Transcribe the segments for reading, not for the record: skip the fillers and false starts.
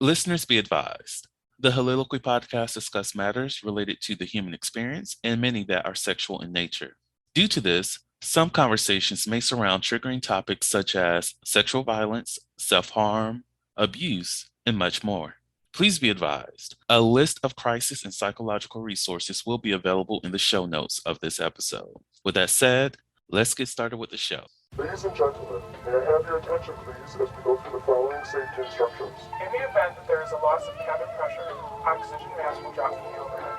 Listeners be advised. The Soliloquy podcast discuss matters related to the human experience and many that are sexual in nature. Due to this, some conversations may surround triggering topics such as sexual violence, self-harm, abuse, and much more. Please be advised, a list of crisis and psychological resources will be available in the show notes of this episode. With that said, let's get started with the show. Ladies and gentlemen, may I have your attention please as we go through the following safety instructions. In the event that there is a loss of cabin pressure, oxygen mask will drop from the overhead.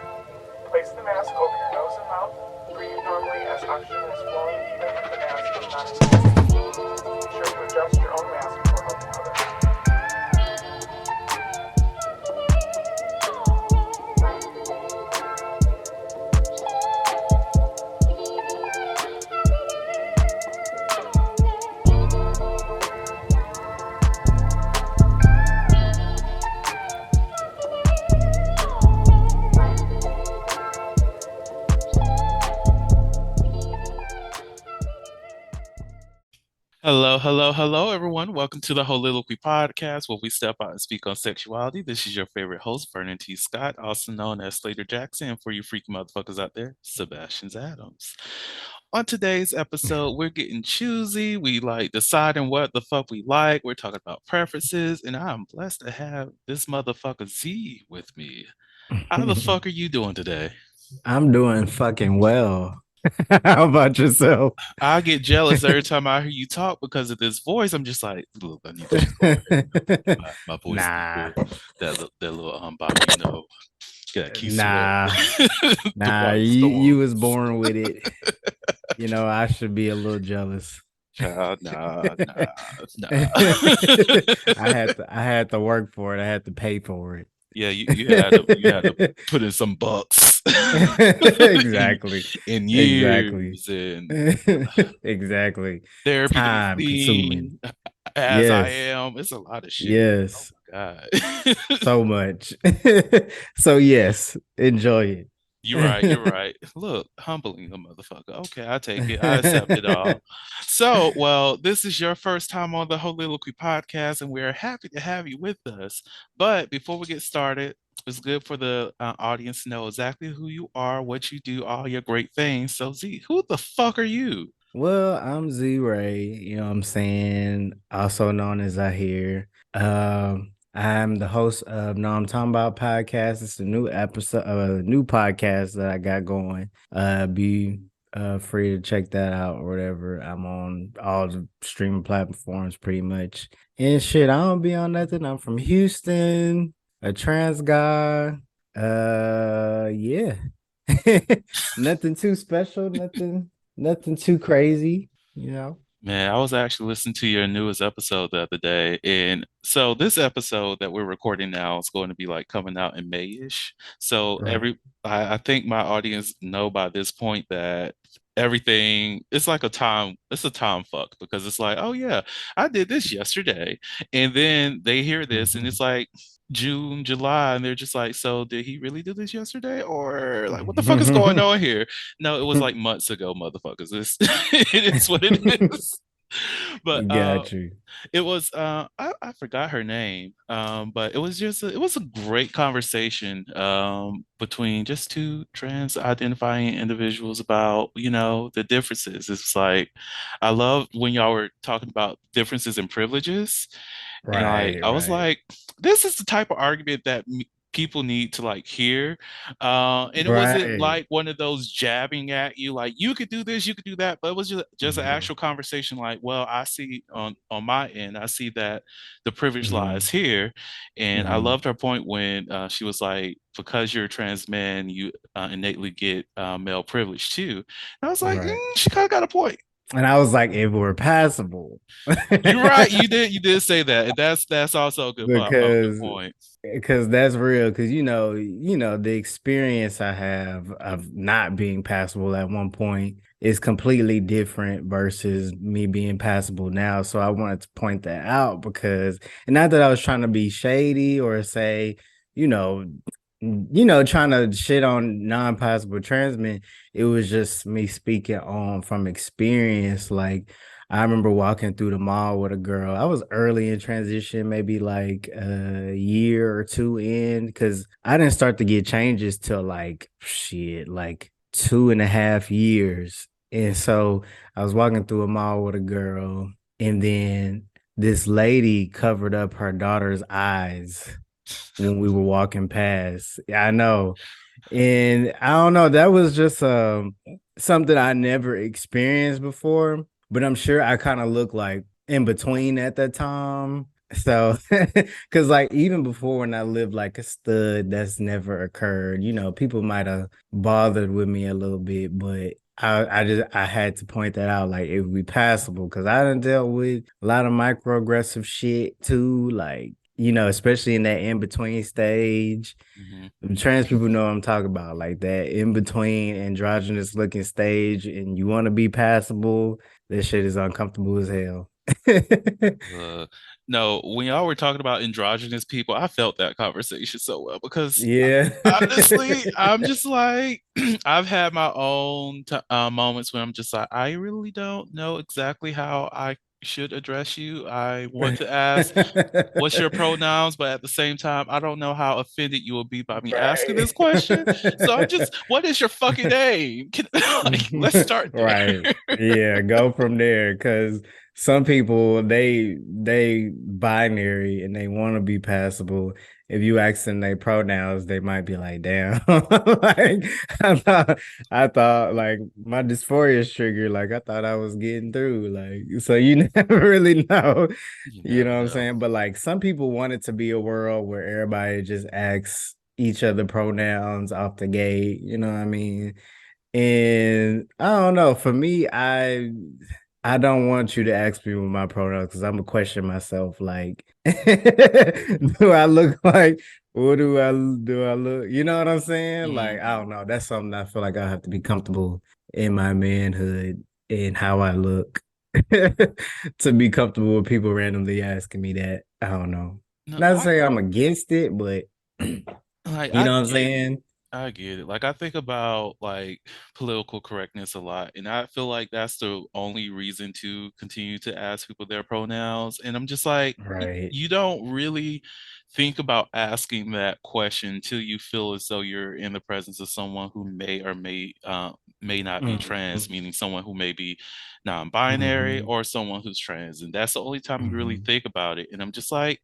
Place the mask over your nose and mouth. Breathe normally as oxygen is flowing even if the mask is not inflated. Be sure to adjust your own mask before helping others. Hello, everyone. Welcome to the Soliloquy podcast, where we step out and speak on sexuality. This is your favorite host, Vernon T. Scott, also known as Slaytor Jackson, and for you freaky motherfuckers out there, Sebastian Adams. On today's episode, we're getting choosy. We like deciding what the fuck we like. We're talking about preferences, and I'm blessed to have this motherfucker Z with me. How the fuck are you doing today? I'm doing fucking well. How about yourself? I get jealous every time I hear you talk because of this voice. I'm just like, look, I need to my voice. Nah. That little Bobby, you know. Nah, you was born with it. You know, I should be a little jealous. Nah. I had to work for it. I had to pay for it. Yeah, you had to put in some bucks. Exactly. in years exactly. Therapy time consuming. As yes. I am. It's a lot of shit. Yes. Oh my God. So much. So yes, enjoy it. You're right. Look, humbling the motherfucker. Okay, I take it. I accept it all. So, well, this is your first time on the Soliloquy podcast, and we're happy to have you with us. But before we get started, it's good for the audience to know exactly who you are, what you do, all your great things. So, Z, who the fuck are you? Well, I'm Z Ray, you know what I'm saying? Also known as I Hear. I'm the host of No I'm Talking About podcast. It's a new episode, new podcast that I got going. Be free to check that out or whatever. I'm on all the streaming platforms pretty much. And shit, I don't be on nothing. I'm from Houston, a trans guy. Yeah. Nothing too special, nothing too crazy, you know. Man, I was actually listening to your newest episode the other day. And so this episode that we're recording now is going to be like coming out in May-ish. So Right. I think my audience know by this point that everything, it's a time fuck, because it's like, oh yeah, I did this yesterday. And then they hear this and it's like June, July, and they're just like, so did he really do this yesterday? Or like, what the fuck is going on here? No, it was like months ago, motherfuckers. It is what it is. But Got you. it was I forgot her name, but it was a great conversation between just two trans identifying individuals about, you know, the differences. It's like, I love when y'all were talking about differences in privileges. And I was like, this is the type of argument that people need to like hear. And it wasn't like one of those jabbing at you, like you could do this, you could do that, but it was just an actual conversation. Like, well, I see on my end, I see that the privilege lies here. And I loved her point when she was like, because you're a trans man, you innately get male privilege too. And I was like, she kind of got a point. And I was like, if we're passable. You're right. You did say that. And that's also a good point. Because that's real. Because you know, the experience I have of not being passable at one point is completely different versus me being passable now. So I wanted to point that out because, and not that I was trying to be shady or say, trying to shit on non-passable trans men. It was just me speaking on from experience. Like, I remember walking through the mall with a girl. I was early in transition, maybe like a year or two in, because I didn't start to get changes till like shit, like 2.5 years. And so I was walking through a mall with a girl, and then this lady covered up her daughter's eyes when we were walking past. I know. And I don't know, that was just something I never experienced before, but I'm sure I kind of looked like in between at that time. So, because like even before when I lived like a stud, that's never occurred. People might have bothered with me a little bit, but I had to point that out. Like it would be passable because I done dealt with a lot of microaggressive shit too. Like, especially in that in between stage. Mhm. Trans people know what I'm talking about, like that in between androgynous looking stage, and you want to be passable. This shit is uncomfortable as hell. Uh, no, when y'all were talking about androgynous people, I felt that conversation so well because Yeah. honestly, I'm just like, I've had my own moments when I'm just like, I really don't know exactly how I should address you. I want to ask, what's your pronouns? But at the same time, I don't know how offended you will be by me asking Right. this question. So I'm just, what is your fucking name? Like, let's start Right. there. Yeah, go from there because some people they binary and they want to be passable. If you ask them their pronouns, they might be like, damn. Like I thought like my dysphoria is triggered. Like I thought I was getting through. Like so you never really know. You You know never what I'm know. saying? But like some people want it to be a world where everybody just asks each other pronouns off the gate. You know what I mean? And I don't know. For me, I don't want you to ask me with my pronouns because I'm gonna question myself. Like, do I look like? What do I look? You know what I'm saying? Like, I Mhm. don't know. That's something I feel like I have to be comfortable in my manhood and how I look to be comfortable with people randomly asking me that. I don't know. No, Not to say I'm against it, but like you I know what I'm get it. saying? I get it. Like I think about like political correctness a lot, and I feel like that's the only reason to continue to ask people their pronouns. And I'm just like, Right. you don't really think about asking that question until you feel as though you're in the presence of someone who may not be trans, Mhm. meaning someone who may be non-binary Mhm. or someone who's trans, and that's the only time you really Mhm. think about it. And I'm just like,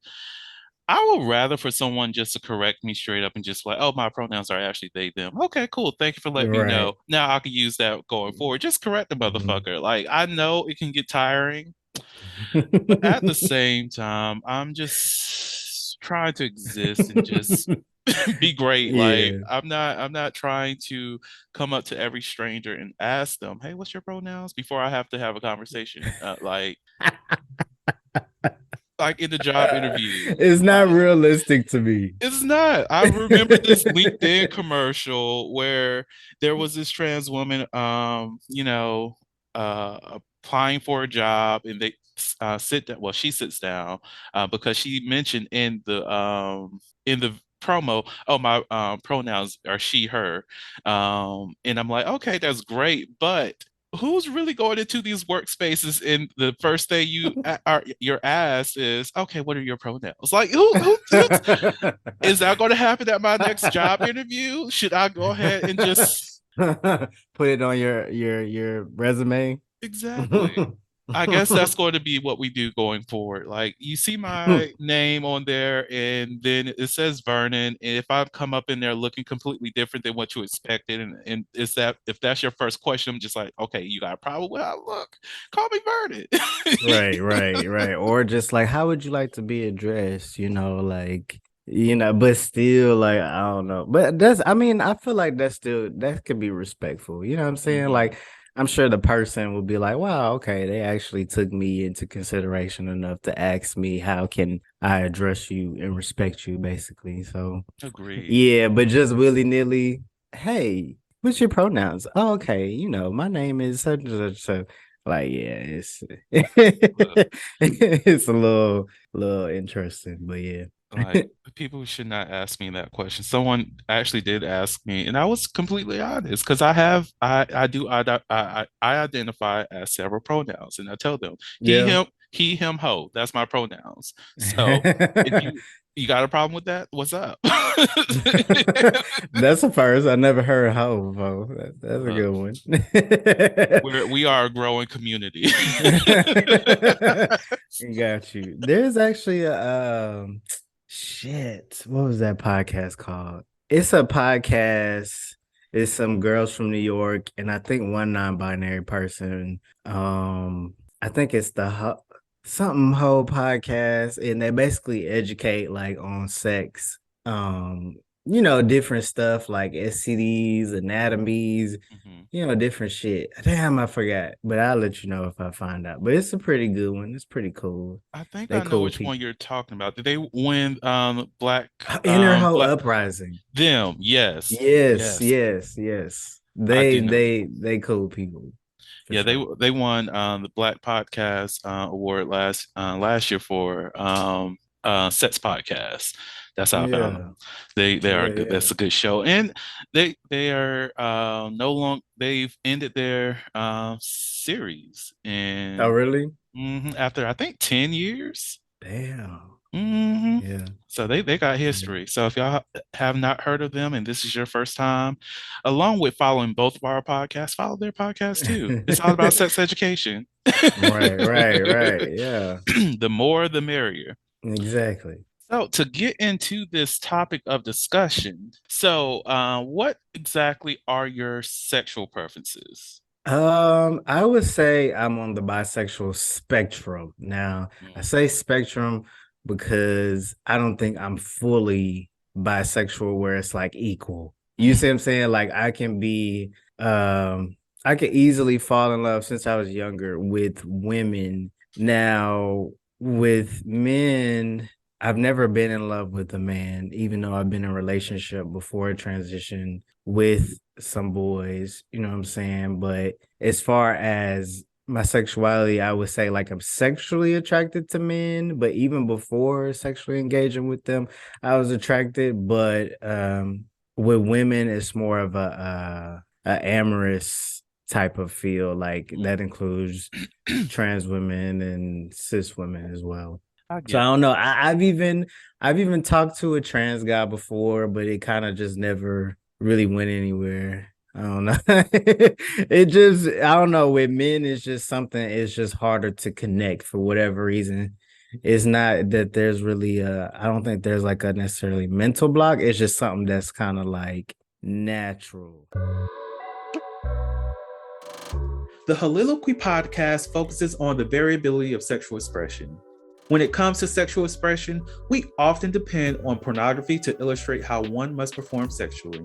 I would rather for someone just to correct me straight up and just like, oh, my pronouns are actually they, them. Okay, cool. Thank you for letting me Right. know. Now I can use that going forward. Just correct the Mhm. motherfucker. Like, I know it can get tiring, but at the same time, I'm just trying to exist and just be great. Like, Yeah. I'm not trying to come up to every stranger and ask them, hey, what's your pronouns? Before I have to have a conversation. Like in the job interview. It's not Like, realistic to me. it's not. I remember this LinkedIn commercial where there was this trans woman, applying for a job, and they sit down. Well, she sits down because she mentioned in the promo, oh, my pronouns are she, her, and I'm like, okay, that's great, but who's really going into these workspaces and the first thing you're asked is, okay, what are your pronouns? Like, who is that going to happen at my next job interview? Should I go ahead and just Put it on your resume. exactly? I guess that's going to be what we do going forward. Like, you see my name on there, and then it says Vernon. And if I come up in there looking completely different than what you expected, and is that if that's your first question, I'm just like, okay, you got a problem with how I look? Call me Vernon. Right, right, right. Or just like, how would you like to be addressed? Like, but still, like, I don't know. But I mean, I feel like that could be respectful. You know what I'm saying? Hmm. Like, I'm sure the person will be like, wow, okay, they actually took me into consideration enough to ask me, how can I address you and respect you, basically. So, Agreed. yeah, but just willy-nilly, hey, what's your pronouns? Oh, okay, my name is such and such. So, like, yeah, it's Look, it's a little interesting, but yeah. Like people should not ask me that question. Someone actually did ask me, and I was completely honest because I do I identify as several pronouns, and I tell them Yeah. he him ho. That's my pronouns. So if you got a problem with that, what's up? That's a first. I never heard hoe before. That's a Look, good one. we are a growing community. Got you. There's actually a shit. What was that podcast called? It's a podcast. It's some girls from New York, and I think one non-binary person. I think it's the something whole podcast, and they basically educate like on sex. Different stuff like STDs, anatomies, Mhm. different shit. Damn, I forgot, but I'll let you know if I find out. But it's a pretty good one. It's pretty cool. I think They I know cool which one people. you're talking about. Did they win Inner Hoe black Uprising. them? Yes. Yes, Yes. yes, yes. I They do know. they they cool people for Yeah, sure. they won the Black Podcast Award last year for Sets Podcast. That's how I found them. Yeah, They are yeah, good. yeah. That's a good show, and they are no long. They've ended their series, Oh, and really? after I think 10 years. Damn. hmm Yeah. So they got Yeah. history. So if y'all have not heard of them and this is your first time, along with following both of our podcasts, follow their podcast too. It's all about sex education. Right, right, right. Yeah, The more, the merrier. exactly. So to get into this topic of discussion, what exactly are your sexual preferences? I would say I'm on the bisexual spectrum. Now, I Mm, say spectrum because I don't think I'm fully bisexual where it's like equal. You mm, see what I'm saying? Like I can easily fall in love since I was younger with women. Now, with men, I've never been in love with a man, even though I've been in a relationship before a transition with some boys, you know what I'm saying? But as far as my sexuality, I would say like I'm sexually attracted to men, but even before sexually engaging with them, I was attracted. But with women, it's more of a amorous type of feel. Like that includes mm. trans women and cis women as well. I So I get don't know. I've even talked to a trans guy before, but it kind of just never really went anywhere. I don't know. It just I don't know. With men, it's just something. It's just harder to connect for whatever reason. It's not that there's really I don't think there's like a necessarily mental block. It's just something that's kind of like natural. The Soliloquy podcast focuses on the variability of sexual expression. When it comes to sexual expression, we often depend on pornography to illustrate how one must perform sexually.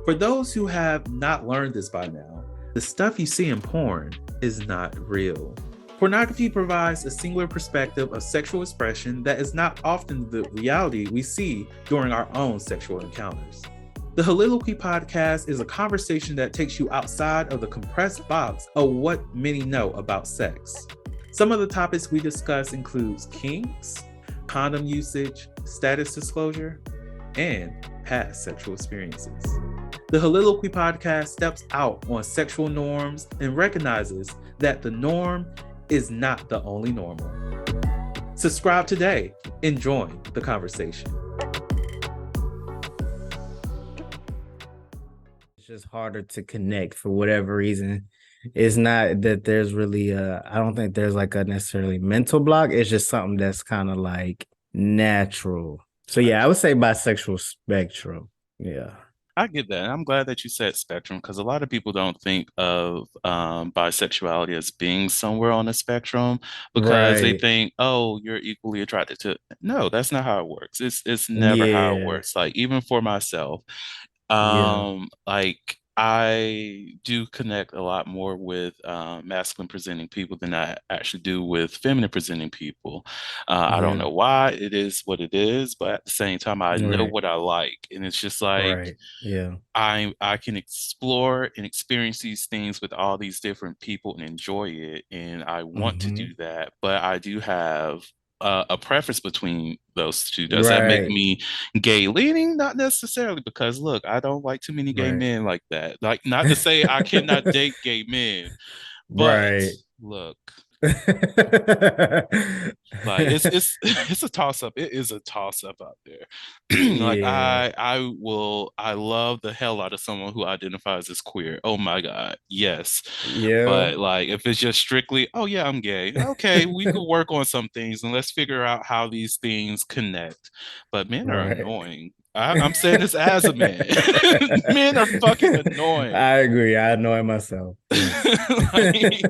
For those who have not learned this by now, the stuff you see in porn is not real. Pornography provides a singular perspective of sexual expression that is not often the reality we see during our own sexual encounters. The Soliloquy podcast is a conversation that takes you outside of the compressed box of what many know about sex. Some of the topics we discuss includes kinks, condom usage, status disclosure, and past sexual experiences. The Soliloquy podcast steps out on sexual norms and recognizes that the norm is not the only normal. Subscribe today and join the conversation. It's just harder to connect for whatever reason. It's not that there's really I don't think there's like a necessarily mental block. It's just something that's kind of like natural. So I yeah, I would say bisexual spectrum. Yeah. I get that. I'm glad that you said spectrum because a lot of people don't think of bisexuality as being somewhere on the spectrum because they Right. think, oh, you're equally attracted to. No, that's not how it works. It's never how it Yeah. works. Like even for myself, Yeah. like I do connect a lot more with masculine presenting people than I actually do with feminine presenting people. I don't Yeah. know why it is what it is, but at the same time, I know Right. what I like, and it's just like Right. Yeah. I can explore and experience these things with all these different people and enjoy it, and I want to Hmm. do that. But I do have a preference between those two. Does that make Right. me gay leaning? Not necessarily, because look, I don't like too many gay Right. men like that. Like, not to say I cannot date gay men, but Right. look, like it's it's a toss up. It is a toss up out there. Like Yeah. I love the hell out of someone who identifies as queer. Oh my God. Yes. Yeah. But like if it's just strictly, oh yeah, I'm gay. Okay, we could work on some things and let's figure out how these things connect. But men are Right. annoying. I'm saying this as a man. Men are fucking annoying. I agree. I know it myself. Yes. like,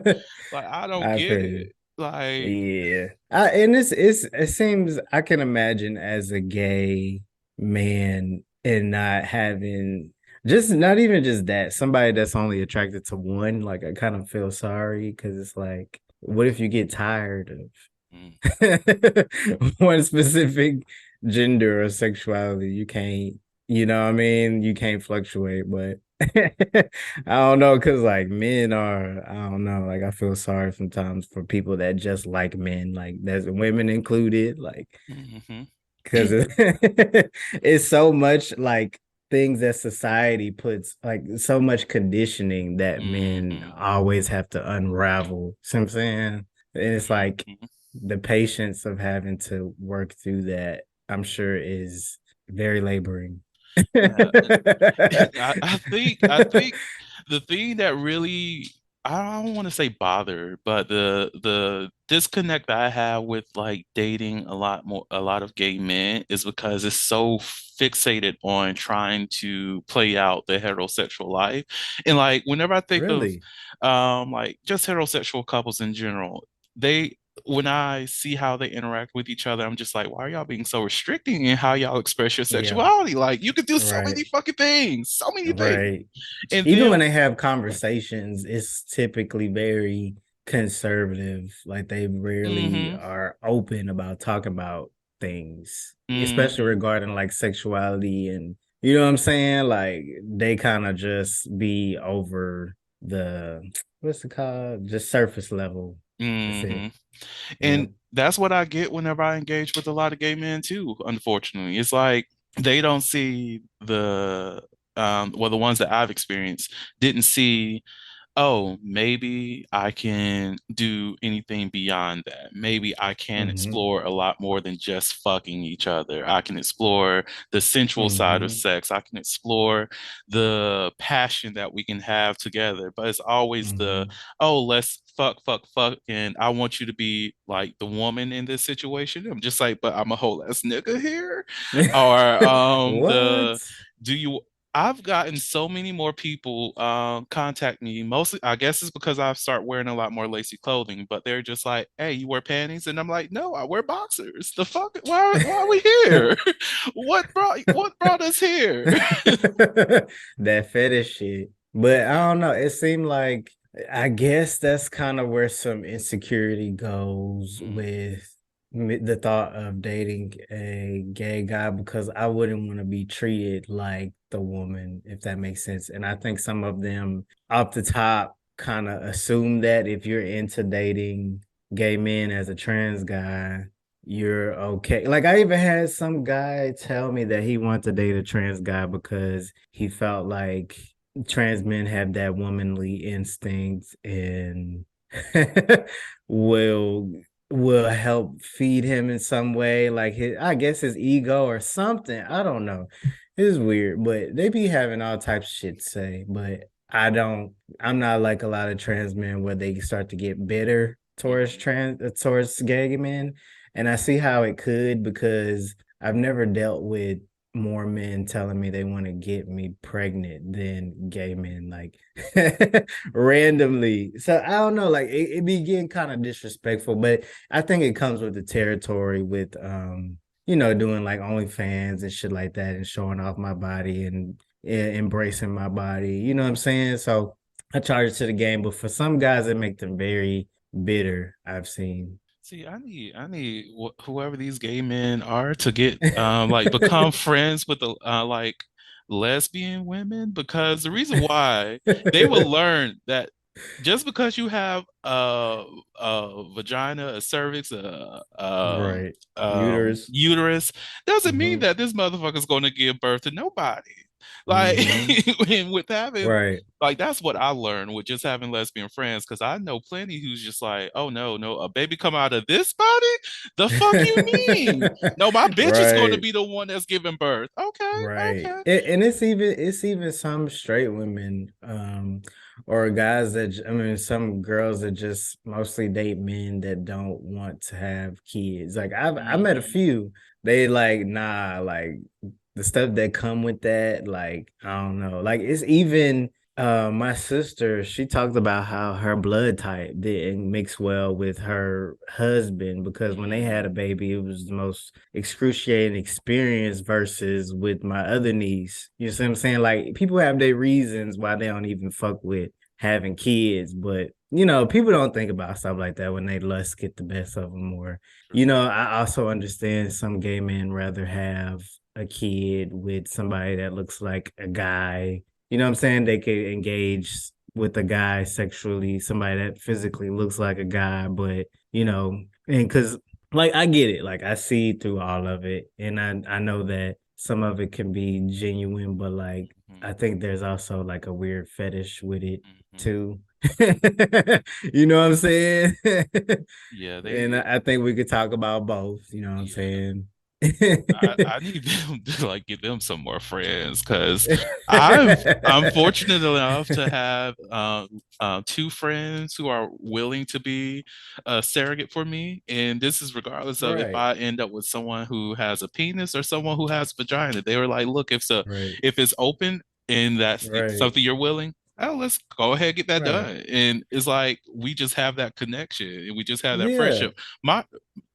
like I don't I get feel it. you. Like, Yeah. And it seems I can imagine as a gay man and not having just not even just that, somebody that's only attracted to one, like I kind of feel sorry because it's like, what if you get tired mm, of one specific gender or sexuality? You can't, you know what I mean? You can't fluctuate, but I don't know, because like men are, I don't know, like I feel sorry sometimes for people that just like men, like there's women included, like mhm, because it's so much like things that society puts, like so much conditioning that men mhm, always have to unravel. See what I'm saying? And it's like mhm. the patience of having to work through that, I'm sure is very laboring. Yeah, I think the thing that really, I don't want to say bother, but the disconnect that I have with like dating a lot of gay men is because it's so fixated on trying to play out the heterosexual life. And like whenever I think of Really? like just heterosexual couples in general, they when I see how they interact with each other, I'm just like, why are y'all being so restricting in how y'all express your Yeah, sexuality? Like, you could do so right, many fucking things, so many things. right. And Even when then, they have conversations, it's typically very conservative. Like they rarely mm-hmm, are open about talking about things, especially mm-hmm, regarding like sexuality and you know what I'm saying? Like they kind of just be over the what's it called? Just surface level. That's it. mm-hmm. Yep. And that's what I get whenever I engage with a lot of gay men too, unfortunately. It's like they don't see well, the ones that I've experienced didn't see, oh, maybe I can do anything beyond that. Maybe I can Mm-hmm. explore a lot more than just fucking each other. I can explore the sensual side of Mm-hmm. sex. I can explore the passion that we can have together. But it's always the, Mm-hmm. oh, let's fuck, fuck, fuck. And I want you to be like the woman in this situation. I'm just like, but I'm a whole ass nigga here. Or What? do you I've gotten so many more people contact me. Mostly, I guess it's because I've started wearing a lot more lacy clothing. But they're just like, "Hey, you wear panties?" And I'm like, "No, I wear boxers. The fuck? Why are we here? What brought us here?" That fetish shit. But I don't know. It seemed like I guess that's kind of where some insecurity goes Mm, with the thought of dating a gay guy because I wouldn't want to be treated like the woman, if that makes sense. And I think some of them off the top kind of assume that if you're into dating gay men as a trans guy, you're okay. Like I even had some guy tell me that he wanted to date a trans guy because he felt like trans men have that womanly instinct and will will help feed him in some way, like his, I guess his ego or something. I don't know. It's weird, but they be having all types of shit to say. But I don't. I'm not like a lot of trans men where they start to get bitter towards mhm, trans towards gay men, and I see how it could because I've never dealt with more men telling me they want to get me pregnant than gay men, like randomly. So I don't know, like it be getting kind of disrespectful, but I think it comes with the territory with doing like OnlyFans and shit like that and showing off my body and embracing my body. You know what I'm saying? So I charge it to the game, but for some guys it make them very bitter, I've seen. See, I need whoever these gay men are to get like become friends with the like lesbian women, because the reason why they will learn that just because you have a vagina, a cervix, Right. Uterus. uterus, doesn't mean Hmm. that this motherfucker's going to give birth to nobody. Like, Hmm. and with having, Right. like, that's what I learned with just having lesbian friends. Because I know plenty who's just like, oh no, no, a baby come out of this body? The fuck you mean? No, my bitch is going to Right. be the one that's giving birth. Okay, Right. okay. And it's even some straight women or guys I mean some girls that just mostly date men that don't want to have kids. Like I met a Hmm. few. They like nah, like the stuff that come with that, like I don't know. Like it's even my sister, she talked about how her blood type didn't mix well with her husband because when they had a Hmm. baby, it was the most excruciating experience versus with my other niece. You see what I'm saying? Like people have their reasons why they don't even fuck with having kids, but people don't think about stuff like that when they lust get the best of them. Or, I also understand some gay men rather have a kid with somebody that looks like a guy. You know what I'm saying? They could engage with a guy sexually, somebody that physically looks like a guy, but and because like I get it, like I see through all of it, and I know that some of it can be genuine, but like Hmm. I think there's also like a weird fetish with it Hmm. too. You know what I'm saying? Yeah, And they. I think we could talk about both. You know what I'm Yeah. saying? I need them to like get them some more friends because I'm fortunate enough to have two friends who are willing to be a surrogate for me, and this is regardless of if Right, I end up with someone who has a penis or someone who has vagina. They were like, "Look, right, if it's open and that's right, something you're willing." Oh, let's go ahead and get that right. done. And it's like we just have that connection and we just have that Yeah. friendship. My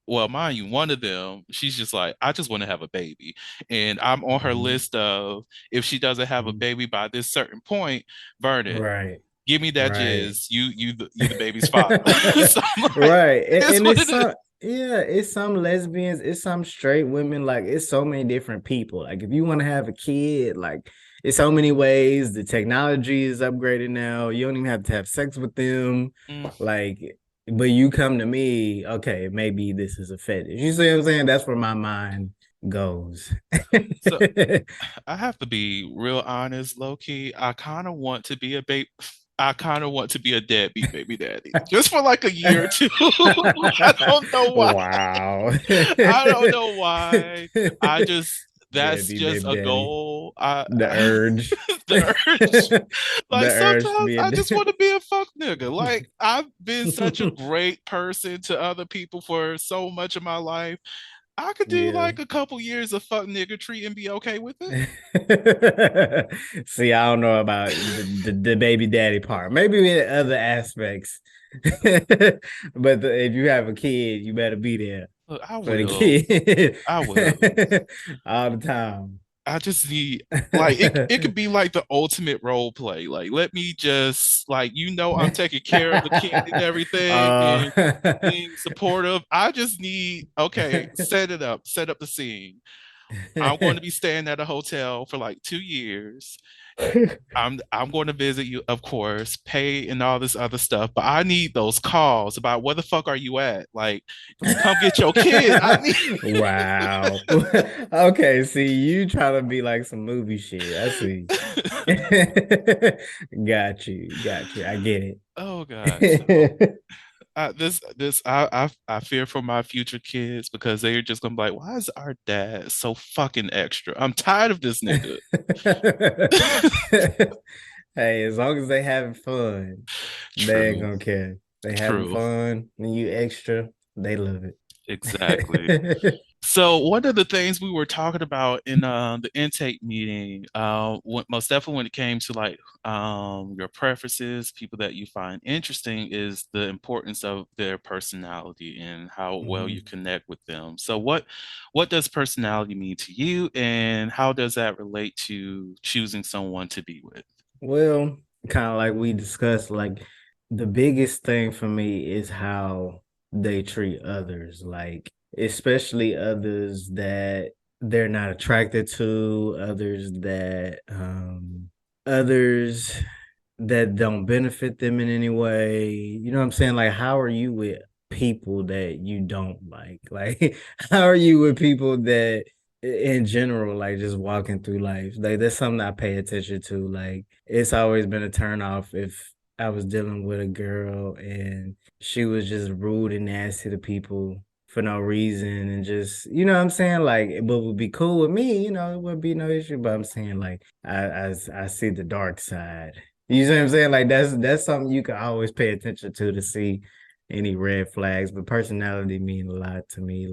well, mind you, one of them, she's just like, I just want to have a baby. And I'm on her Mhm. list of if she doesn't have a Mhm. baby by this certain point, Vernon, Right, give me that right. jizz. You the baby's father. So I'm like, Right. it's And what it's it is. some yeah, it's some lesbians, it's some straight women, like it's so many different people. Like if you want to have a kid, like it's so many ways. The technology is upgraded now. You don't even have to have sex with them. Mm. Like, but you come to me, okay, maybe this is a fetish. You see what I'm saying? That's where my mind goes. So I have to be real honest, low key. I kind of want to be a baby. I kind of want to be a deadbeat baby daddy just for like a year or two. I don't know why. Wow. I don't know why. I just that's Deadbeat just baby a daddy. goal. The urge. The urge. The Like urge to sometimes be a I just want to be a fuck nigga. Like I've been such a great person to other people for so much of my life. I could do yeah. like a couple years of fuck nigga treat and be okay with it. See, I don't know about the baby daddy part. Maybe in other aspects. But if you have a kid, you better be there Look, I for the will. kid I will. all the time. I just need like it could be like the ultimate role play. Like let me just like I'm taking care of the kid and everything uh, and being supportive. I just need okay, set up the scene. I'm going to be staying at a hotel for like 2 years. I'm going to visit you, of course, pay and all this other stuff, but I need those calls about where the fuck are you at? Like, come get your kid. I need Wow. Okay, see, you trying to be like some movie shit. I see. Got you. Got you. I get Oh God. So it. I fear for my future kids because they're just gonna be like, why is our dad so fucking extra? I'm tired of this nigga. Hey, as long as they having fun, they ain't True, gonna care. They having true, fun, and you extra, they love exactly. it. So one of the things we were talking about in the intake meeting, most definitely when it came to like your preferences, people that you find interesting, is the importance of their personality and how well you Mhm. connect with them. So what does personality mean to you, and how does that relate to choosing someone to be with? Well, kind of like we discussed, like the biggest thing for me is how they treat others, like especially others that they're not attracted to, others that others that don't benefit them in any way. You know what I'm saying? Like, how are you with people that you don't like? Like, how are you with people that in general, like just walking through life? Like, that's something I pay attention to. Like, it's always been a turn off if I was dealing with a girl and she was just rude and nasty to people for no reason and just what I'm saying, like it would be cool with me, it wouldn't be no issue, but I'm saying like I see the dark side. You see what I'm saying? Like that's something you can always pay attention to see any red flags. But personality mean a lot to me.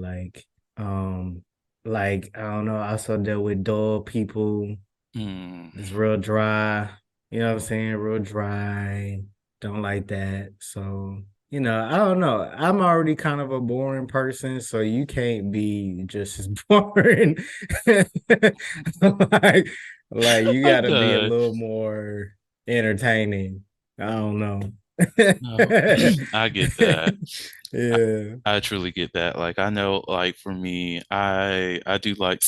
Um, like I don't know. I also dealt with dull people. Mm. It's real dry. You know what I'm saying? Real dry. Don't like that. So I don't know. I'm already kind of a boring person, so you can't be just as boring. like, like you I'm gotta be a done. little more entertaining. I don't know. No, I get that. I, Yeah. I truly get that. Like I know, like for me, I do like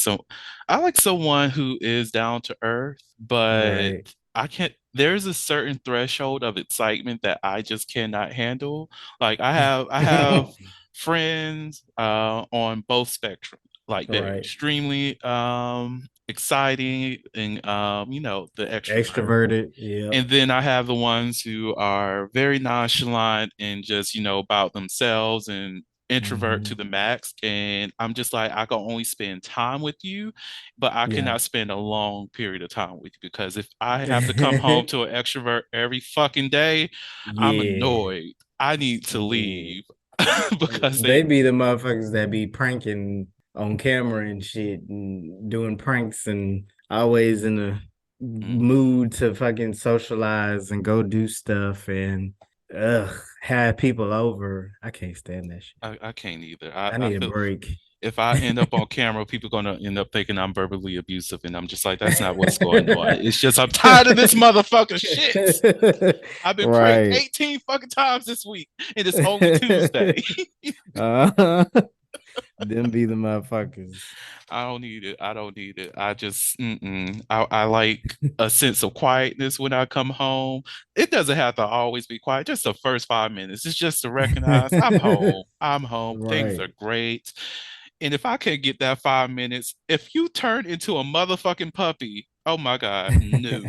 I like someone who is down to earth, but Right. I can't there's a certain threshold of excitement that I just cannot handle. Like I have friends on both spectrum. Like they're Right. extremely exciting and the extrovert. Extroverted. Yep. And then I have the ones who are very nonchalant and just, about themselves and introvert to Hmm. the max. And I'm just like, I can only spend time with you, but I Yeah. cannot spend a long period of time with you because if I have to come home to an extrovert every fucking day, I'm Yeah. annoyed. I need to Yeah. leave because They be the motherfuckers that be pranking on camera and shit and doing pranks and always in a Mhm. mood to fucking socialize and go do stuff and have people over. I can't stand that shit. I can't either. I I need a feel break. if I end up on camera, people are gonna end up thinking I'm verbally abusive, and I'm just like, that's not what's going on. It's just I'm tired of this motherfucker shit. I've been pranked Right. 18 fucking times this week, and it's only Tuesday. uh, them be the motherfuckers. I don't need it. I don't need it. I just, I like a sense of quietness when I come home. It doesn't have to always be quiet. Just the first 5 minutes. It's just to recognize I'm home. I'm home. Things are Right. great. And if I can get that 5 minutes, if you turn into a motherfucking puppy, oh my God, no.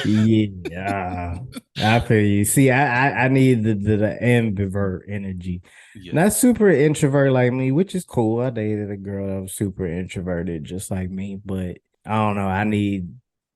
Yeah, I feel you. See, I need the ambivert energy. Not Yes. super introvert like me, which is cool. I dated a girl that was super introverted, just like me. But I don't know.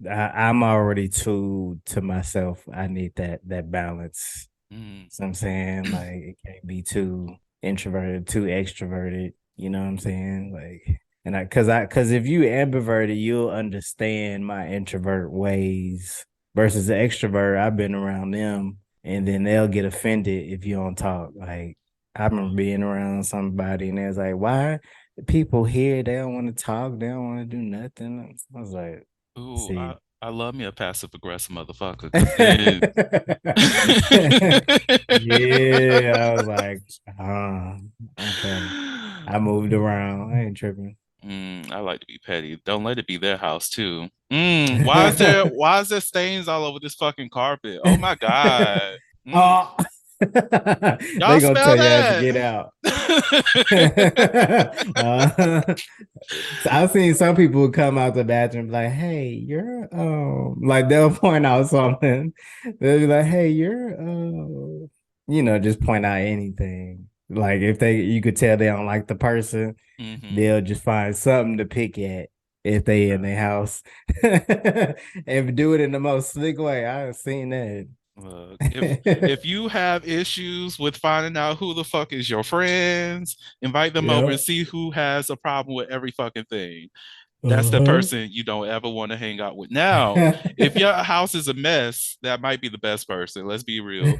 I'm already too to myself. I need that balance. Mm. So I'm saying like it can't be too introverted, too extroverted. You know what I'm saying? Like, and cause if you ambiverted, you'll understand my introvert ways versus the extrovert. I've been around them, and then they'll get offended if you don't talk. Like I remember being around somebody, and they was like, "Why people here? They don't want to talk. They don't want to do nothing." I was like, Ooh, "See." I love me a passive aggressive motherfucker because then Yeah, I was like, okay. I moved around. I ain't tripping. I like to be petty. Don't let it be their house too. Why is there stains all over this fucking carpet? Oh my God. Mm, Oh, y'all they gonna smell tell your ass to that? get out. So I've seen some people come out the bathroom like, "Hey, you're like they'll point out something. They'll be like, "Hey, you're just point out anything. Like if you could tell they don't like the person, hmm they'll just find something to pick at if they in their house and do it in the most slick way. I've seen that. Look, if you have issues with finding out who the fuck is your friends, invite them over and Yep. see who has a problem with every fucking thing. That's the Uh-huh. person you don't ever want to hang out with. Now, if your house is a mess, that might be the best person. Let's be real.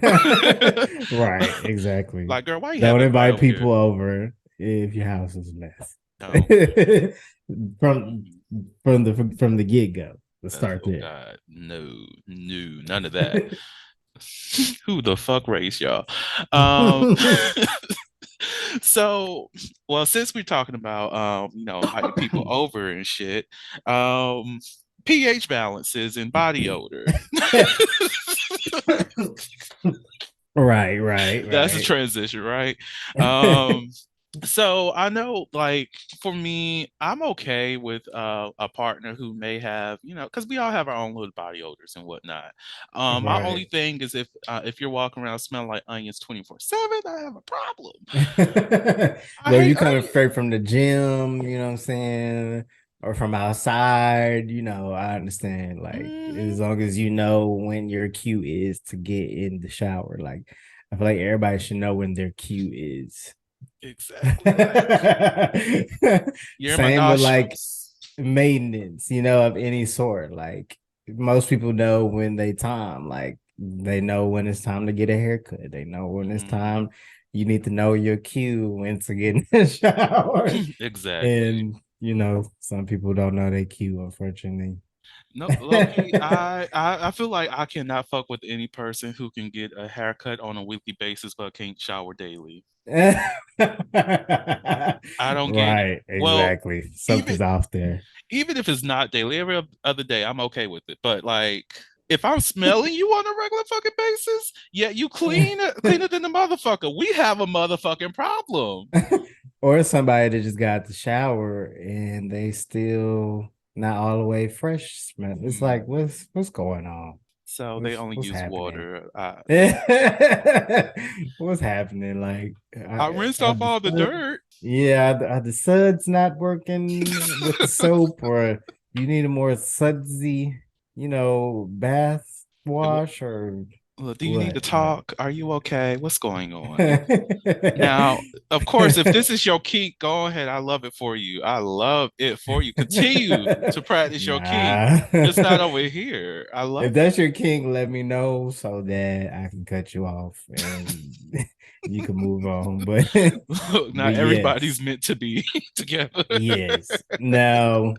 Right, exactly. Like, girl, why you have Don't that right invite over here? people over if your house is a mess. No. from from the get go. Let's start Oh there. God, no, no, none of that. Who the fuck raised y'all? Um, so, well, since we're talking about inviting people over and shit, um, pH balances and body odor. Right, right, That's a right. transition, right? Um, so I know, like, for me, I'm okay with a partner who may have, because we all have our own little body odors and whatnot. My only Right. thing is if you're walking around smelling like onions 24/7, I have a problem. I Well, if hate you coming onions. straight from the gym, you know what I'm saying, or from outside, I understand. Like, as Hmm. long as you know when your cue is to get in the shower, like, I feel like everybody should know when their cue is. Exactly. Like you're in my Same with like nostrils. maintenance, of any sort. Like, most people know when they time, like, they know when it's time to get a haircut. They know when it's Hmm. time. You need to know your cue when to get in the shower. Exactly. And, some people don't know their cue, unfortunately. No, low key, I feel like I cannot fuck with any person who can get a haircut on a weekly basis but can't shower daily. I don't get it. Right, Well, exactly. even Something's off there. even if it's not daily, every other day, I'm okay with it. But like, if I'm smelling you on a regular fucking basis, yeah, you cleaner than the motherfucker. We have a motherfucking problem. Or somebody that just got the shower and they still not all the way fresh smell. It's like, Mm. what's going on? So they What's only what's use happening? water. What's happening? Like, I rinsed are off the all the suds, dirt. yeah, are the suds not working with the soap, or you need a more sudsy, bath wash, or Well, do you need to what? What? talk? Are you okay? What's going on? Now, of course, if this is your kink, go ahead. I love it for you. I love it for you. Continue to practice your kink, Nah. just not over here. I If love it. that's your king, let me know so that I can cut you off and you can move on. But Look, but not everybody's yes, meant to be together. yes. Now,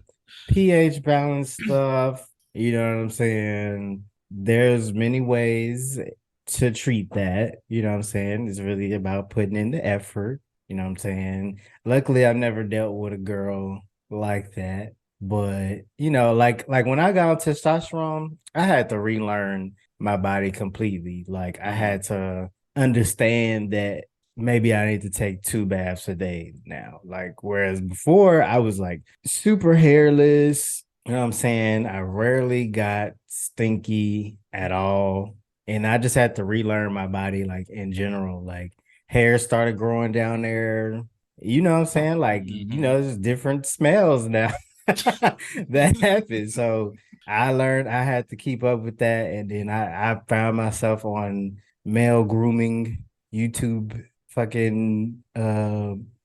pH balance stuff, you know what I'm saying? There's many ways to treat that. You know what I'm saying? It's really about putting in the effort. You know what I'm saying? Luckily, I've never dealt with a girl like that. But like when I got on testosterone, I had to relearn my body completely. Like I Mm, had to understand that maybe I need to take 2 baths a day now. Like, whereas before I was like super hairless. You know what I'm saying? I rarely got stinky at all. And I just had to relearn my body, like in general. Like, hair started growing down there. You know what I'm saying? Like, hmm. there's different smells now that happen. So I learned I had to keep up with that. And then I found myself on male grooming YouTube fucking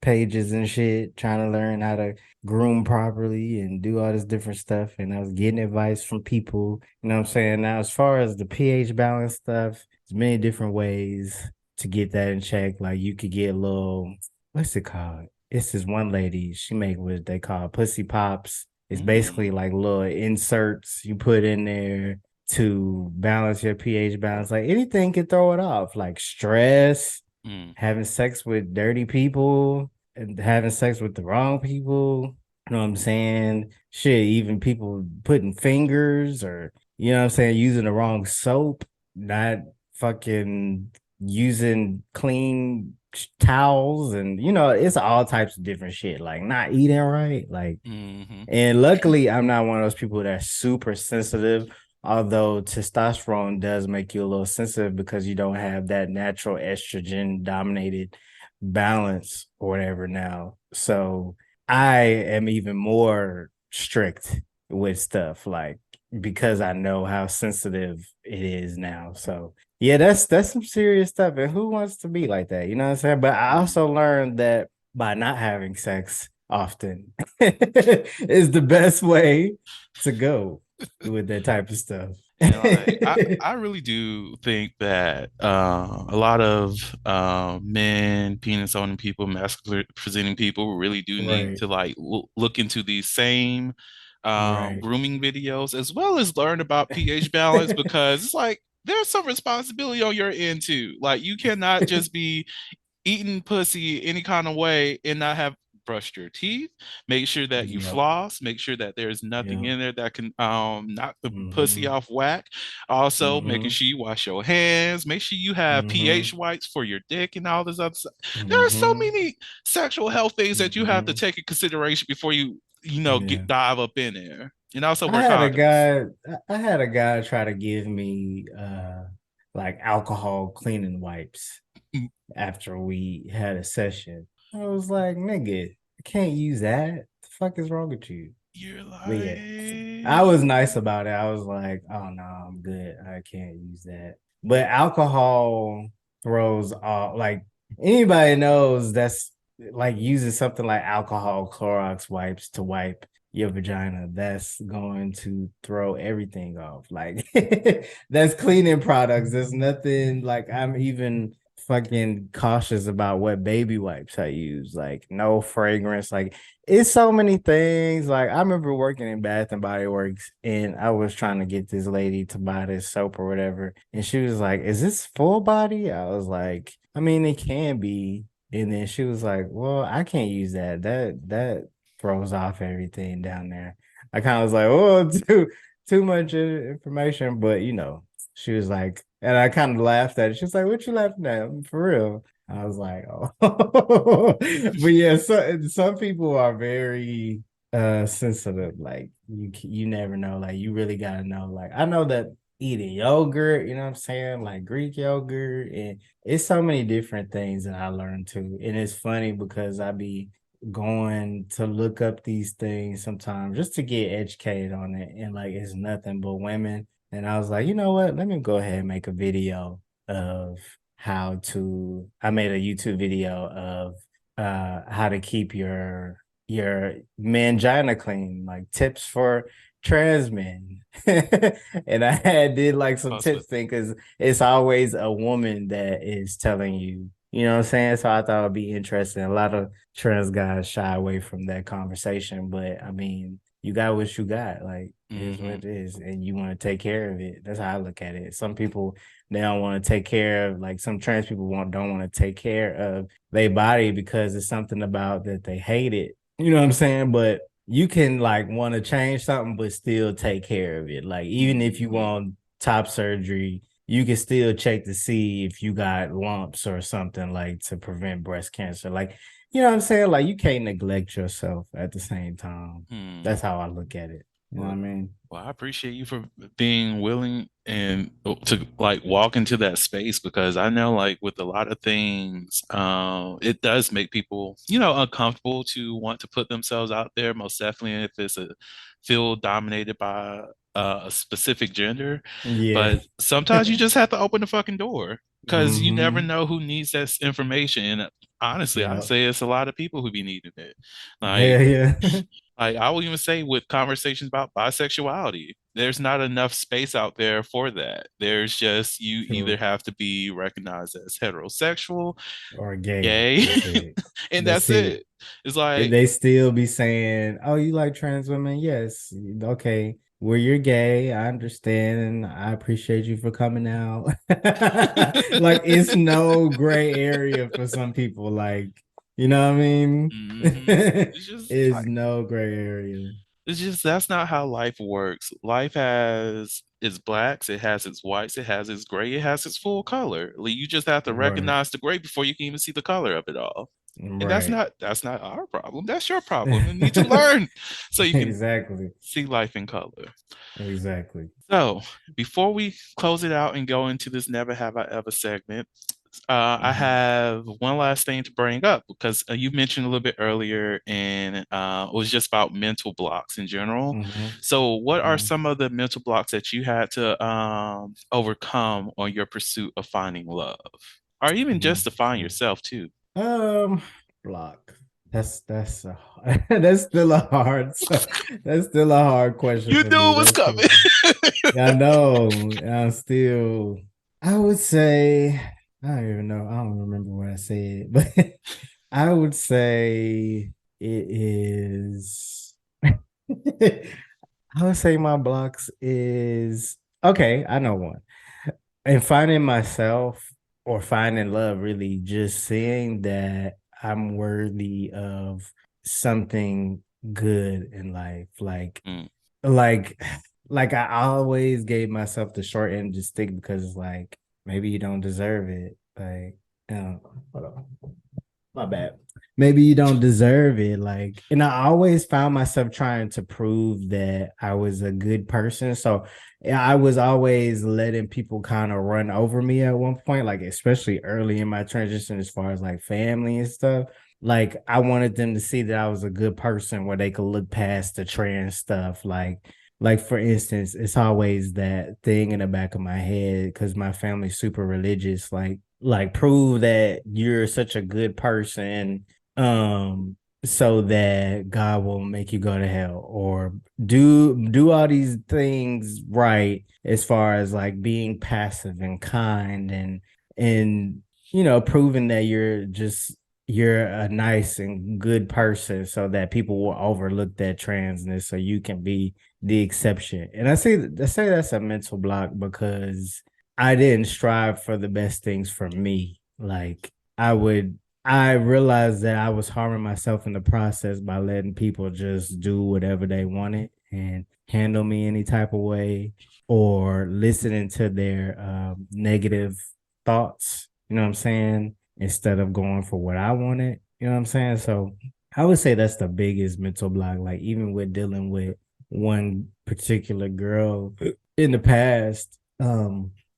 pages and shit, trying to learn how to groom properly and do all this different stuff. And I was getting advice from people, you know what I'm saying? Now, as far as the pH balance stuff, there's many different ways to get that in check. Like, you could get a little, what's it called? It's this one lady, she make what they call pussy pops. It's basically Mm, like little inserts you put in there to balance your pH balance. Like, anything can throw it off, like stress, mm. having sex with dirty people, and having sex with the wrong people. You know what I'm saying? Shit, even people putting fingers, or, what I'm saying, using the wrong soap, not fucking using clean towels, and it's all types of different shit. Like, not eating right. Like, Hmm. and luckily, I'm not one of those people that's super sensitive. Although testosterone does make you a little sensitive because you don't have that natural estrogen dominated balance or whatever now. So I am even more strict with stuff, like, because I know how sensitive it is now. So yeah, that's some serious stuff. And who wants to be like that? You know what I'm saying? But I also learned that by not having sex often is the best way to go with that type of stuff. And like I really do think that a lot of men, penis owning people, masculine presenting people really do need Right, to like look into these same right. grooming videos as well as learn about pH balance because it's like there's some responsibility on your end too. Like you cannot just be eating pussy any kind of way and not have brushed your teeth, make sure that you Yep. floss, make sure that there's nothing Yep. in there that can knock the pussy Mm-hmm. off whack. Also, making Mm-hmm. sure you wash your hands, make sure you have Mm-hmm. pH wipes for your dick and all this other stuff. There are so Mm-hmm. many sexual health things that you have to Mm-hmm. take in consideration before Yeah. dive up in there. And also I wear had a condoms. guy I had a guy try to give me like alcohol cleaning wipes after we had a session. I was like, nigga, I can't use that. The fuck is wrong with you? You're But like, yeah, I was nice about it. I was like, oh no, I'm good. I can't use that. But alcohol throws off like anybody knows that's like using something like alcohol Clorox wipes to wipe your vagina, that's going to throw everything off. Like that's cleaning products. There's nothing like I'm even fucking cautious about what baby wipes I use. Like no fragrance. Like it's so many things. Like I remember working in Bath and Body Works and I was trying to get this lady to buy this soap or whatever. And she was like, "Is this full body?" I was like, "I mean, it can be." And then she was like, "Well, I can't use that. That throws off everything down there." I kind of was like, "Oh, too much information," but she was like, and I kind of laughed at it. She was like, "What you laughing at? For real?" I was like, "Oh," but yeah, some people are very sensitive. Like you never know. Like you really gotta know. Like I know that eating yogurt, you know what I'm saying, like Greek yogurt, and it's so many different things that I learned too. And it's funny because I be going to look up these things sometimes just to get educated on it, and like it's nothing but women. And I was like, you know what? Let me go ahead and make a video of how to. I made a YouTube video of how to keep your mangina clean, like tips for trans men. And I had did like some Plus with tips thing because it's always a woman that is telling you, you know what I'm saying? So I thought it'd be interesting. A lot of trans guys shy away from that conversation, but I mean, you got what you got. Like, it is what hmm it is, and you want to take care of it. That's how I look at it. Some people they don't want to take care of, like some trans people don't want to take care of their body because it's something about that they hate it. You know what I'm saying? But you can like want to change something, but still take care of it. Like even if you hmm want top surgery, you can still check to see if you got lumps or something like to prevent breast cancer. Like, you know what I'm saying? Like you can't neglect yourself at the same time. hmm That's how I look at it. You know what I Well, mean? well, I appreciate you for being willing and to like walk into that space because I know like with a lot of things, it does make people, uncomfortable to want to put themselves out there, most definitely if it's a field dominated by a specific gender. Yeah. But sometimes you just have to open the fucking door because you never Mm-hmm. know who needs that information. And honestly, I Yeah. say it's a lot of people who be needing it. Like Hell yeah. I will even say with conversations about bisexuality, there's not enough space out there for that. There's just you either True. have to be recognized as heterosexual, Or gay. gay, That's it. and That's that's it. it. It's like They still be saying, "Oh, you like trans women?" Yes. Okay. Well, you're gay. I understand, and I appreciate you for coming out. Like it's no gray area for some people. Like, you know what I mean? it's just Is like no gray area. it's just that's not how life works. Life has its blacks, it has its whites, it has its gray, it has its full color. Like, you just have to Right. recognize the gray before you can even see the color of it all. And that's Right. not our problem. That's your problem. You need to learn so you can Exactly. see life in color. Exactly. So before we close it out and go into this never have I ever segment, I Mhm. have one last thing to bring up because you mentioned a little bit earlier, and it was just about mental blocks in general. Mhm. So, what are Mhm. some of the mental blocks that you had to overcome on your pursuit of finding love, or even just to find Mhm. yourself too? Um, block. That's a, that's still a hard that's still a hard question You for knew me. it was That's coming. yeah, I know. I'm still. I would say I don't even know. I don't remember what I said, but I would say it is. I would say my blocks is okay. I know one. And finding myself or finding love, really just seeing that I'm worthy of something good in life. Mm, Like, like I always gave myself the short end of the stick because it's like maybe you don't deserve it. Like, hold on, my bad. Maybe you don't deserve it. Like, and I always found myself trying to prove that I was a good person. So yeah, I was always letting people kind of run over me at one point, like especially early in my transition as far as like family and stuff. Like I wanted them to see that I was a good person where they could look past the trans stuff. Like for instance, it's always that thing in the back of my head because my family's super religious. Like prove that you're such a good person, so that God will make you go to hell, or do all these things right as far as like being passive and kind and proving that you're a nice and good person so that people will overlook that transness so you can be the exception. And I say that's a mental block because I didn't strive for the best things for me. Like I realized that I was harming myself in the process by letting people just do whatever they wanted and handle me any type of way or listening to their negative thoughts, you know what I'm saying? Instead of going for what I wanted, you know what I'm saying? So I would say that's the biggest mental block. Like even with dealing with one particular girl in the past,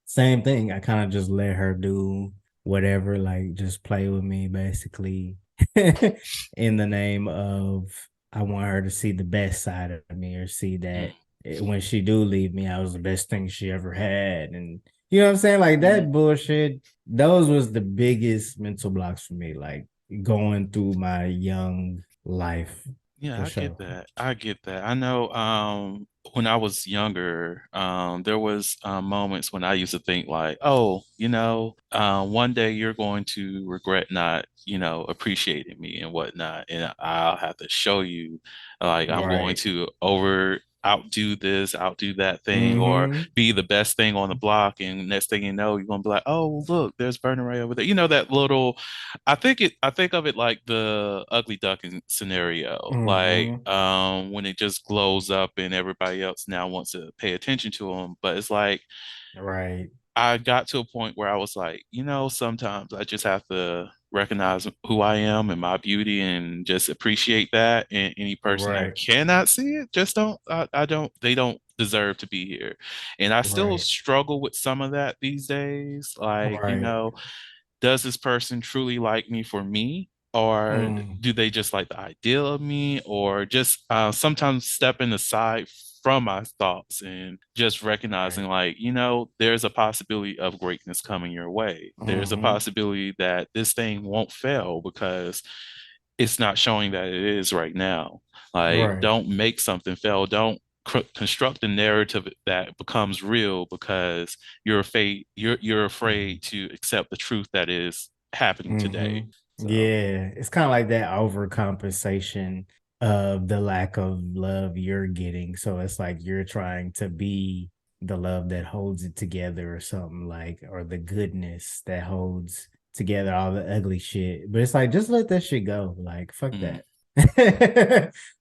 same thing. I kind of just let her do whatever, like just play with me basically in the name of I want her to see the best side of me or see mm, that when she do leave me, I was the best thing she ever had. And you know what I'm saying? Like mm. that bullshit, those was the biggest mental blocks for me, like going through my young life Yeah, for I get sure. that. I get that. I know when I was younger, there was moments when I used to think like, oh, one day you're going to regret not, appreciating me and whatnot. And I'll have to show you like I'm going Right. to outdo this, outdo that thing, or Mm-hmm. be the best thing on the block. And next thing you know, you're gonna be like, oh, look, there's Vernon Ray over there. You know, that little I think of it like the ugly duckling scenario, like Mm-hmm. when it just glows up and everybody else now wants to pay attention to them. But it's like Right. I got to a point where I was like, sometimes I just have to recognize who I am and my beauty and just appreciate that. And any person that Right. cannot see it, just don't, I don't, they don't deserve to be here. And I still Right. struggle with some of that these days. Like, Right. does this person truly like me for me? Or Mm. do they just like the idea of me? Or just sometimes stepping aside from my thoughts and just recognizing, Right. like, there's a possibility of greatness coming your way. There's a Mm-hmm. possibility that this thing won't fail because it's not showing that it is right now. Like, Right. don't make something fail. Don't construct a narrative that becomes real because you're afraid to accept the truth that is happening today. Mm-hmm. So, Yeah. It's kind of like that overcompensation of the lack of love you're getting. So it's like you're trying to be the love that holds it together or something like, or the goodness that holds together all the ugly shit. But it's like, just let that shit go. Like, fuck mm, that.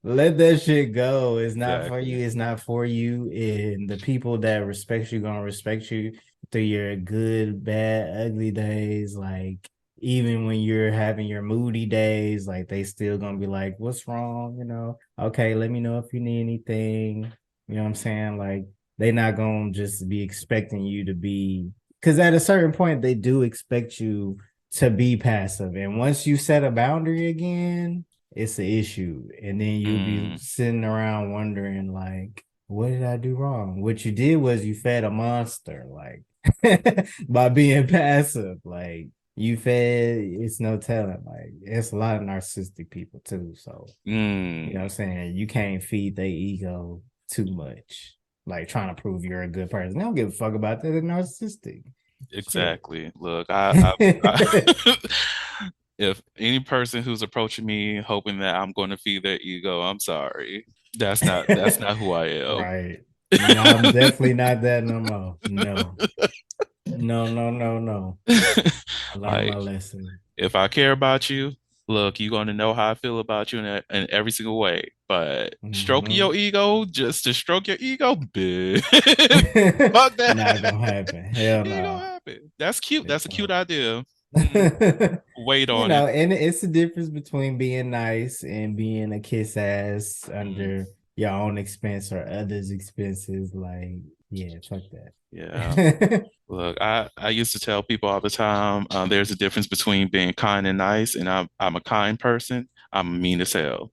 Let that shit go. It's not for you. exactly. It's not for you. And the people that respect you gonna respect you through your good, bad, ugly days. Like even when you're having your moody days, like they still gonna be like, "What's wrong?" Okay, let me know if you need anything. You know what I'm saying? Like they not gonna just be expecting you to be, because at a certain point they do expect you to be passive, and once you set a boundary again, it's an issue. And then you'll be Mm, sitting around wondering, like, what did I do wrong? What you did was you fed a monster, like by being passive. Like you fed, it's no telling. Like it's a lot of narcissistic people too. So you know what I'm mm, saying? You can't feed their ego too much. Like trying to prove you're a good person. They don't give a fuck about that. They're narcissistic. Shit. exactly. Look, if any person who's approaching me hoping that I'm going to feed their ego, I'm sorry. That's not who I am. Right. Yeah, I'm definitely not that no more. No. No, no, no, no. I learned my Like, lesson. if I care about you, Look, you're going to know how I feel about you in every single way. But stroking Hmm. your ego just to stroke your ego, bitch. Fuck Not gonna that. happen. Hell It ain't gonna no. happen. That's cute. It That's a cute won't. idea. Mm, wait on it. And it's the difference between being nice and being a kiss ass Mm, under your own expense or others' expenses. Like, yeah, fuck yeah. that. Look, I used to tell people all the time, there's a difference between being kind and nice, and I'm a kind person. I'm mean as hell.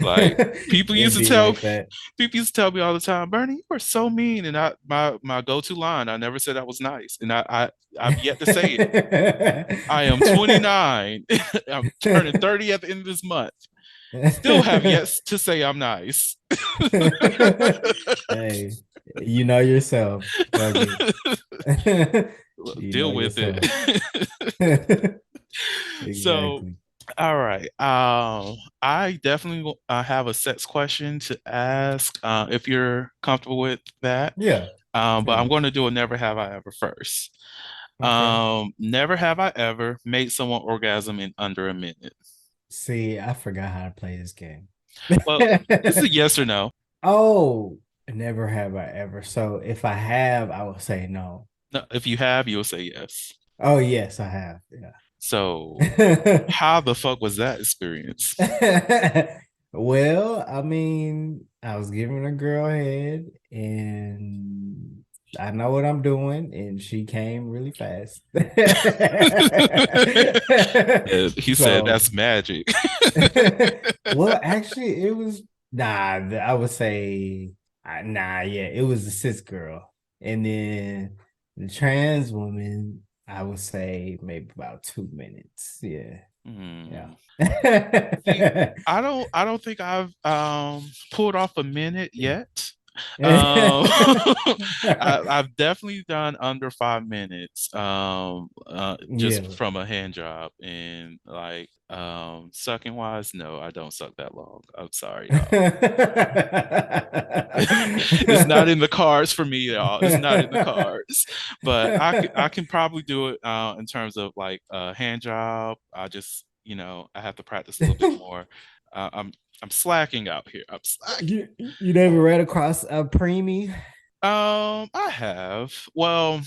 Like people used It to be tell like that. people used to tell me all the time, Bernie, you are so mean. And my go-to line, I never said I was nice. And I've yet to say it. I am 29. I'm turning 30 at the end of this month. Still have yet to say I'm nice. Hey, you know yourself. Fuck it. You know Deal with it. yourself. So, Exactly. all right. I definitely have a sex question to ask, if you're comfortable with that. Yeah. But I'm Yeah. going to do a never have I ever first. Okay. Never have I ever made someone orgasm in under a minute. See, I forgot how to play this game. Well, it's a yes or no. Oh, never have I ever. So if I have, I will say no. No, if you have, you'll say yes. Oh, yes, I have. So, Yeah. how the fuck was that experience? Well, I mean, I was giving a girl head and I know what I'm doing, and she came really fast. He said So, that's magic. well, actually, it was I would say yeah, it was the cis girl, and then the trans woman, I would say maybe about 2 minutes. Yeah, Hmm. See, yeah. I don't think I've pulled off a minute yet. Um, I've definitely done under 5 minutes, just Yeah. from a hand job, and like sucking wise, no, I don't suck that long. I'm sorry, y'all. It's not in the cards for me, y'all. It's not in the cards. But I can probably do it, in terms of like a hand job. I just, I have to practice a little bit more. I'm slacking out here. I'm slacking. You never read across a preemie? I have. Well,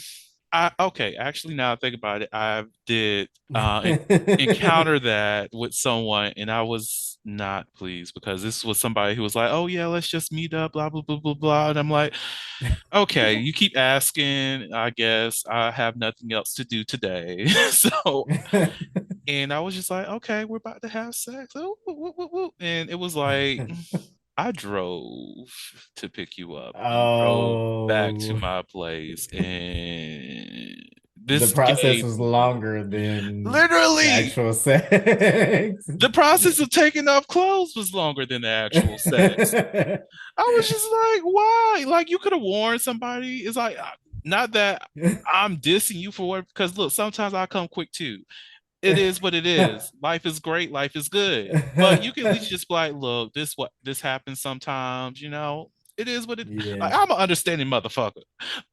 okay. Actually, now I think about it, I did encounter that with someone, and I was not pleased because this was somebody who was like, "Oh yeah, let's just meet up," blah blah blah blah blah, and I'm like, "Okay, you keep asking. I guess I have nothing else to do today." So, and I was just like, "Okay, we're about to have sex," oh, woo, woo, woo, woo. And it was like, I drove to pick you up and drove back to Oh, my place, and the this process gave was me longer than the literally actual sex. the process of taking off clothes was longer than the actual sex. I was just like, why? Like, you could have warned somebody. It's like, not that I'm dissing you for what, because look, sometimes I come quick too. It is what it is. Life is great. Life is good. But you can at least just be like, look, this happens sometimes. It is what it. Like, Yeah. I'm an understanding motherfucker,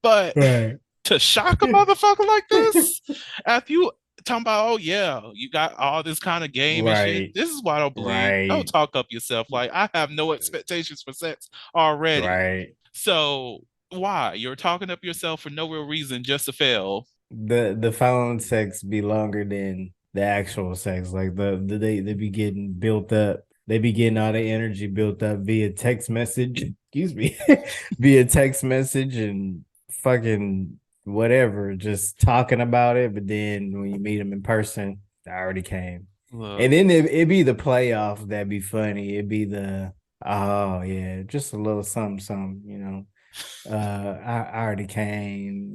but Right. to shock a motherfucker like this, after you talking about, oh yeah, you got all this kind of game and shit. Right. This is why I don't believe. Don't Right. talk up yourself. Like, I have no expectations for sex already. Right. So why you're talking up yourself for no real reason just to fail? The phone sex be longer than the actual sex. Like they be getting built up. They be getting all the energy built up via text message. Excuse me, via text message and fucking whatever, just talking about it. But then when you meet them in person, I already came. And Look, then it be the playoff that be funny. It be the oh yeah, just a little something, something. I already came,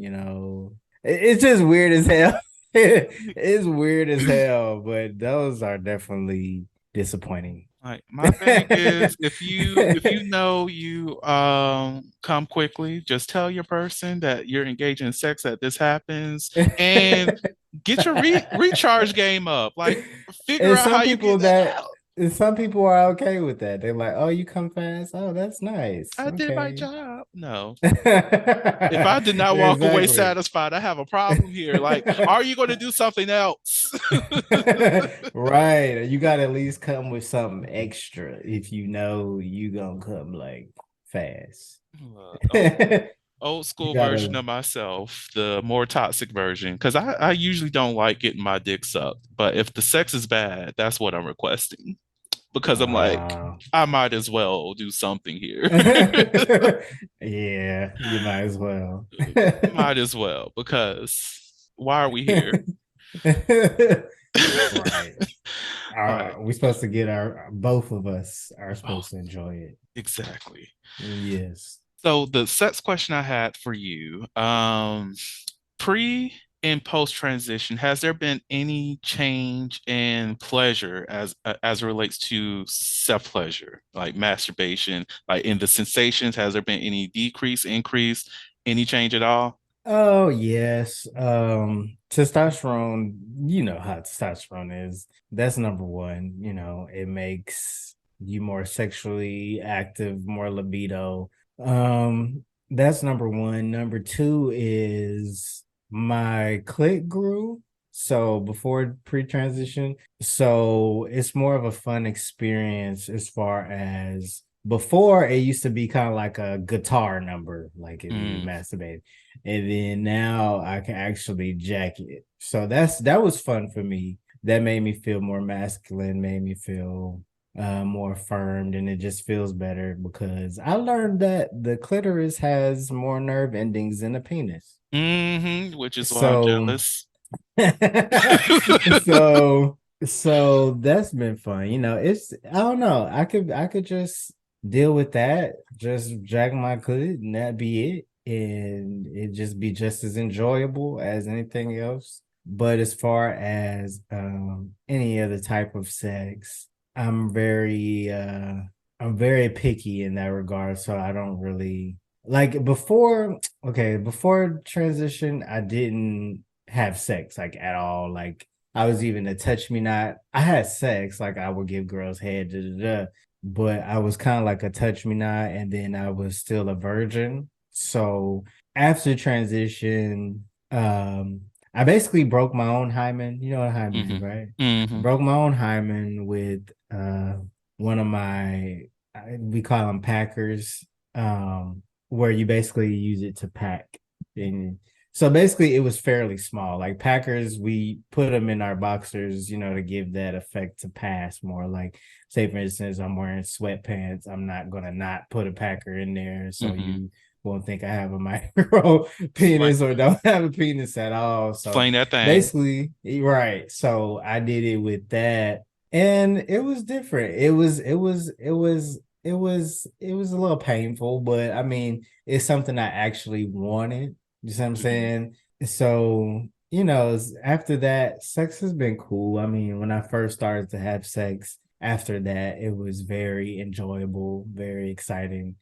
It's just weird as hell. It's weird as hell, but those are definitely disappointing. like my thing is, if you know you come quickly, just tell your person that you're engaging in sex that this happens, and get your recharge game up. Like, figure And out how some you get people that that out. And some people are okay with that. They're like, "Oh, you come fast. Oh, that's nice. I did my Okay." job. No. If I did not walk away Exactly. satisfied, I have a problem here. Like, are you going to do something else? Right. You got to at least come with something extra if you know you gonna come like fast. Old, You old school version gotta. of myself, the more toxic version, because I usually don't like getting my dick sucked. But if the sex is bad, that's what I'm requesting. Because I'm like, Wow. I might as well do something here. Yeah, you might as well. Might as well, because why are we here? Right. All right. We supposed to get our both of us are Oh, supposed to enjoy it. exactly. Yes. So the sex question I had for you, pre and post transition, has there been any change in pleasure as it relates to self pleasure, like masturbation, like in the sensations? Has there been any decrease, increase, any change at all? Oh yes. Testosterone, you know how testosterone is. That's number one. It makes you more sexually active, more libido. That's number one. Number two is my clit grew. So before pre-transition, so it's more of a fun experience as far as before it used to be kind of like a guitar number, like if you Mm, masturbate and then now I can actually jack it. So that was fun for me. That made me feel more masculine, made me feel more affirmed, and it just feels better because I learned that the clitoris has more nerve endings than a penis. which is why I'm So jealous. so so that's been fun. It's I don't know. I could just deal with that, just drag my clit and that be it. And it just be just as enjoyable as anything else. But as far as any other type of sex, I'm very I'm very picky in that regard. So I don't really like before, okay, before transition, I didn't have sex like at all. Like I was even a touch me not. I had sex, like I would give girls head, da, da, da, but I was kind of like a touch me not, and then I was still a virgin. So after transition, I basically broke my own hymen. You know what a hymen is, hmm right? hmm Broke my own hymen with one of we call them packers, where you basically use it to pack. And so basically, it was fairly small. Like Packers, we put them in our boxers, to give that effect to pass more. Like, say for instance, I'm wearing sweatpants. I'm not gonna not put a Packer in there, so hmm you won't think I have a micro Slang, penis or don't have a penis at all. So slang that thing. basically, right. So I did it with that, and it was different. It was a little painful, but I mean, it's something I actually wanted. You see what I'm hmm saying? So, after that, sex has been cool. I mean, when I first started to have sex, after that, it was very enjoyable, very exciting.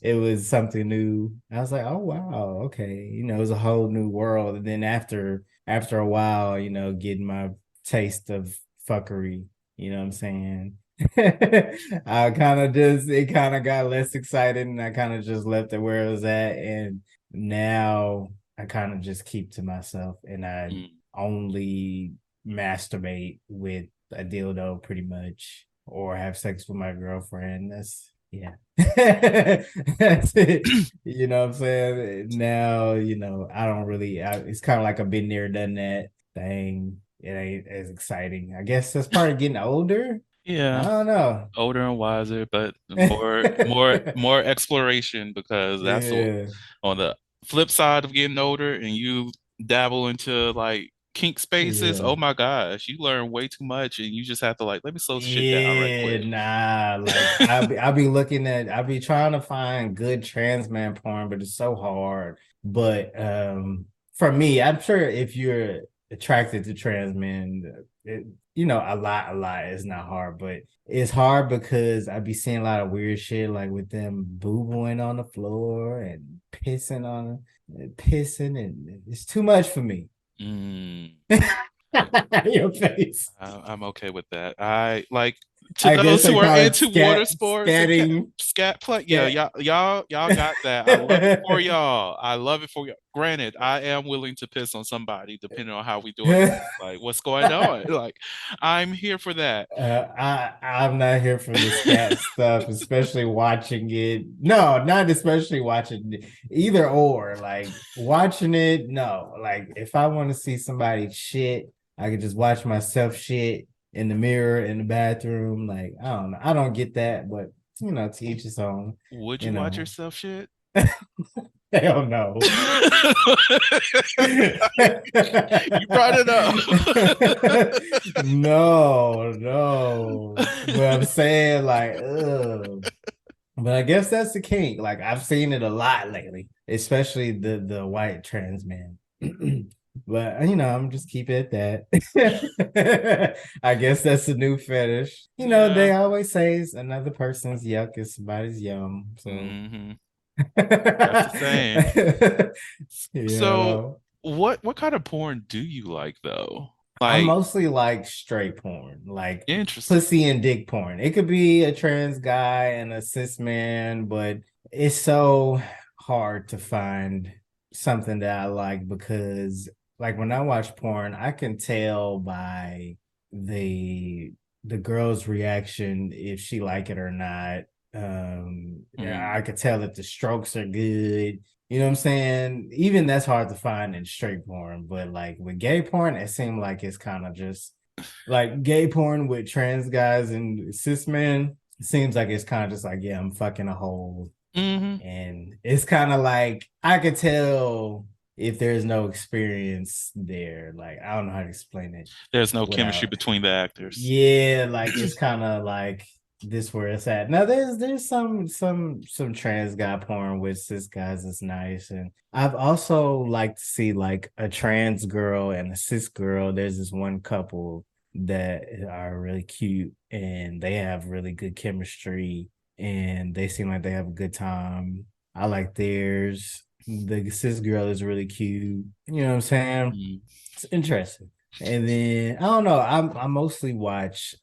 It was something new. I was like, oh wow, okay. It was a whole new world. And then after a while, getting my taste of fuckery, you know what I'm saying? I kind of just it kind of got less excited and I kind of just left it where it was at. And now I kind of just keep to myself and I only masturbate with a dildo pretty much or have sex with my girlfriend. That's yeah. That's it. You know what I'm saying? Now, I don't really it's kind of like I've been there, done that thing. It ain't as exciting. I guess that's part of getting older. I Yeah, don't know. older and wiser, but more exploration because that's Yeah, on the flip side of getting older and you dabble into like kink spaces. yeah. Oh my gosh, you learn way too much and you just have to like let me slow the shit down right Yeah, quick. nah. Like I be trying to find good trans man porn, but it's so hard. But for me, I'm sure if you're attracted to trans men, a lot is not hard, but it's hard because I be seeing a lot of weird shit like with them boo-booing on the floor and pissing, and it's too much for me. Mm. Your face. I'm okay with that. I like to I guess those they who are call it into water sports and scatting. scat play. Yeah, Scat. y'all got that. I love it for y'all. I love it for y'all. Granted, I am willing to piss on somebody depending on how we doing it. Like, what's going on? Like, I'm here for that. I'm not here for the scat stuff, especially watching it. No, not especially watching it. Either or, like watching it. No, like if I want to see somebody shit, I could just watch myself shit in the mirror in the bathroom. Like I don't know, I don't get that, but to each his own. Would you You watch know, yourself shit? hell no. You brought it up. No, no. But I'm saying like, ugh. But I guess that's the kink. Like I've seen it a lot lately, especially the white trans man. But I'm just keep it at that. I guess that's the new fetish. Yeah. They always say it's another person's yuck is somebody's yum. So Hmm. That's the same. you So, know. what kind of porn do you like though? I Like, mostly like straight porn, like interesting. pussy and dick porn. It could be a trans guy and a cis man, but it's so hard to find something that I like because, like, when I watch porn, I can tell by the the girl's reaction if she like it or not. Yeah, Mm, I could tell if the strokes are good. You know what I'm saying? Even that's hard to find in straight porn, but like with gay porn, it seemed like it's kind of just like gay porn with trans guys and cis men. It seems like it's kind of just like, yeah, I'm fucking a hole. hmm. And it's kind of like I could tell if there's no experience there. Like I don't know how to explain it There's no chemistry without between the actors. yeah, like it's kind of like this where it's at. Now there's some trans guy porn with cis guys that's nice, and I've also liked to see like a trans girl and a cis girl. There's this one couple that are really cute and they have really good chemistry and they seem like they have a good time. I like theirs. The cis girl is really cute. You know what I'm saying? Mm. It's interesting. And then I don't know. I mostly watch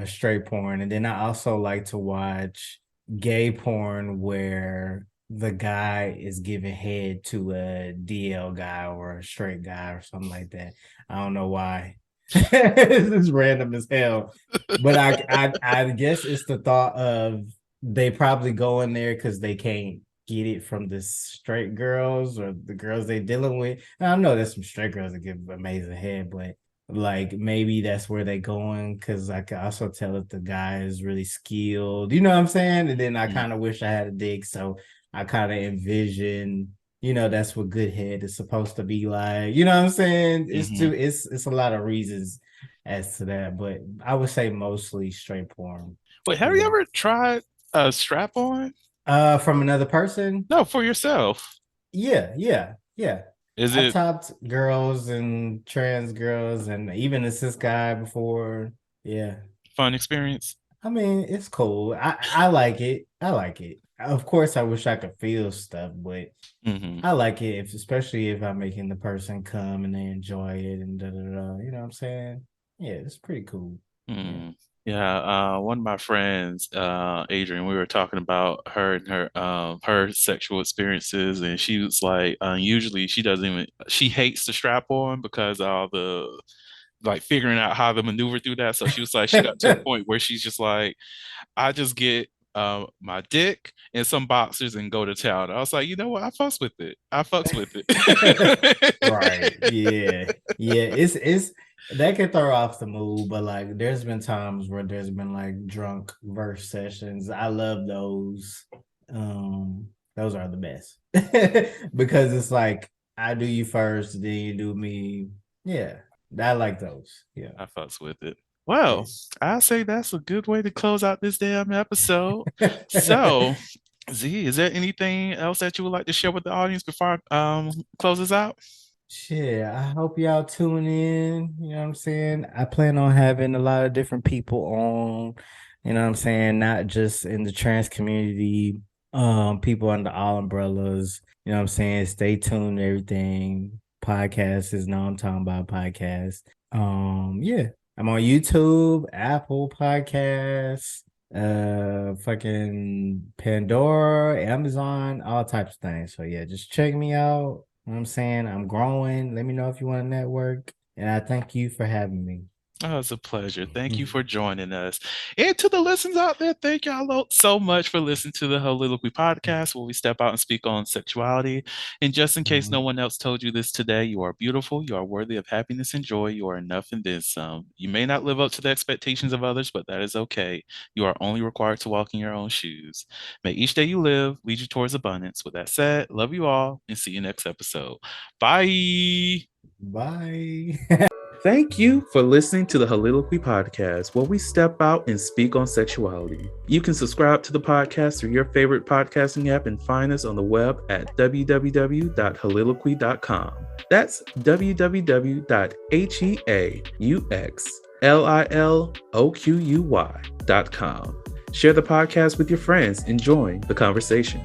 straight porn, and then I also like to watch gay porn where the guy is giving head to a DL guy or a straight guy or something like that. I don't know why. It's random as hell. But I guess it's the thought of they probably go in there because they can't get it from the straight girls or the girls they dealing with. And I know there's some straight girls that give amazing head, but like maybe that's where they going because I can also tell if the guy is really skilled. You know what I'm saying? And then I Mm. kind of wish I had a dick, so I kind of envision. That's what good head is supposed to be like. You know what I'm saying? Hmm. It's a lot of reasons as to that, but I would say mostly straight porn. Wait, have you Yeah. ever tried a strap on? From another person? No, for yourself. Yeah, yeah, yeah. Is I it topped girls and trans girls and even a cis guy before. Yeah. fun experience? I mean, it's cool. I like it. I like it. Of course, I wish I could feel stuff, but Hmm. I like it, especially if I'm making the person come and they enjoy it and da da da. You know what I'm saying? Yeah, it's pretty cool. Yeah. Mm. Yeah, one of my friends, Adrian, we were talking about her and her sexual experiences, and she was like, usually she hates the strap on because all the like figuring out how to maneuver through that. So she was like, she got to a point where she's just like, I just get my dick and some boxers and go to town. I was like, you know what? I fucks with it. I fucks with Right. it. Yeah. Yeah. It's that can throw off the mood, but like there's been times where there's been like drunk verse sessions. I love those. Those are the best. Because it's like I do you first, then you do me. Yeah. I like those. Yeah. I fucks with it. Well, Yeah. I say that's a good way to close out this damn episode. So, Z, is there anything else that you would like to share with the audience before I close this out? Shit, I hope y'all tune in. You know what I'm saying? I plan on having a lot of different people on, what I'm saying, not just in the trans community, people under all umbrellas. You know what I'm saying? Stay tuned to everything. podcast is Now I'm Talking About Podcast. Yeah, I'm on YouTube, Apple Podcasts, fucking Pandora, Amazon, all types of things. So yeah, just check me out. You know what I'm saying? I'm growing. Let me know if you want to network. And I thank you for having me. Oh, it's a pleasure. Thank you for joining us. And to the listeners out there, thank y'all so much for listening to the Soliloquy podcast, where we step out and speak on sexuality. And just in case no one else told you this today, you are beautiful, you are worthy of happiness and joy, you are enough and then some. You may not live up to the expectations of others, but that is okay. You are only required to walk in your own shoes. May each day you live lead you towards abundance. With that said, love you all and see you next episode. Bye. Bye. Thank you for listening to the Soliloquy podcast, where we step out and speak on sexuality. You can subscribe to the podcast through your favorite podcasting app and find us on the web at www.soliloquy.com. That's www.heauxliloquy.com. Share the podcast with your friends and join the conversation.